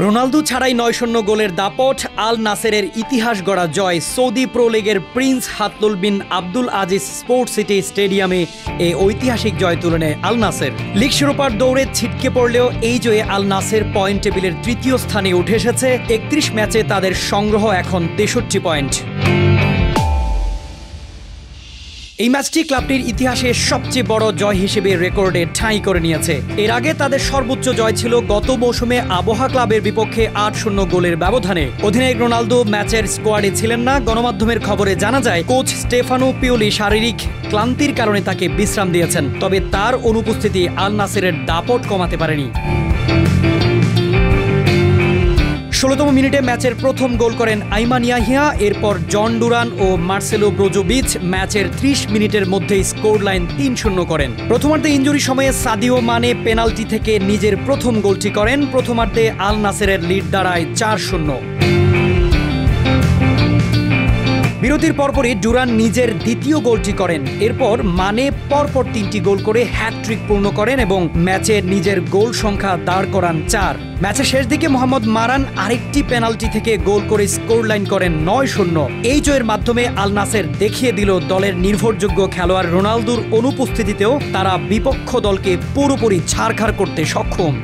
Ronaldo ছাড়াই ৯-০ গোলের দাপট, আল নাসেরের ইতিহাস গড়া জয়। সৌদি প্রো লিগের প্রিন্স হাতলুল বিন আব্দুল আজিজ স্পোর্ট সিটি স্টেডিয়ামে এই ঐতিহাসিক জয় তুলে নেয় আল নাসের। লিগ শিরোপার দৌড়ে ছিটকে পড়লেও এই জয়ে আল নাসের পয়েন্ট টেবিলের তৃতীয় স্থানে উঠে এসেছে। ৩১ ম্যাচে তাদের সংগ্রহ এখন ৬৩ পয়েন্ট। এই ম্যাচটি ক্লাবটির ইতিহাসে সবচেয়ে বড় জয় হিসেবে রেকর্ডে ঠাঁই করে নিয়েছে। এর আগে তাদের সর্বোচ্চ জয় ছিল গত মৌসুমে আবহা ক্লাবের বিপক্ষে ৮-০ গোলের ব্যবধানে। অধিনায়ক রোনালদো ম্যাচের স্কোয়াডে ছিলেন না। গণমাধ্যমের খবরে জানা যায়, কোচ স্টেফানো পিওলি শারীরিক ক্লান্তির কারণে তাকে বিশ্রাম দিয়েছেন। তবে তার অনুপস্থিতি আল নাসেরের দাপট কমাতে পারেনি। ১৬তম মিনিটে ম্যাচের প্রথম গোল করেন আইমান ইয়াহিয়া। এরপর জন ডুরান ও মার্সেলো ব্রোজোভিচ ম্যাচের ৩০ মিনিটের মধ্যেই স্কোর লাইন ৩-০ করেন। প্রথমার্ধে ইনজুরি সময়ে সাদিও মানে পেনাল্টি থেকে নিজের প্রথম গোলটি করেন। প্রথমার্ধে আল নাসেরের লিড দাঁড়ায় ৪-০। বিরতির পরপরই ডুরান নিজের দ্বিতীয় গোলটি করেন। এরপর মানে পরপর ৩টি গোল করে হ্যাটট্রিক পূর্ণ করেন এবং ম্যাচে নিজের গোল সংখ্যা দাঁড় করান ৪। ম্যাচের শেষ দিকে মোহাম্মদ মারান আরেকটি পেনাল্টি থেকে গোল করে স্কোর লাইন করেন ৯-০। এই জয়ের মাধ্যমে আল নাসের দেখিয়ে দিল দলের নির্ভরযোগ্য খেলোয়াড় রোনালদোর অনুপস্থিতিতেও তারা বিপক্ষ দলকে পুরোপুরি ছাড়খাড় করতে সক্ষম।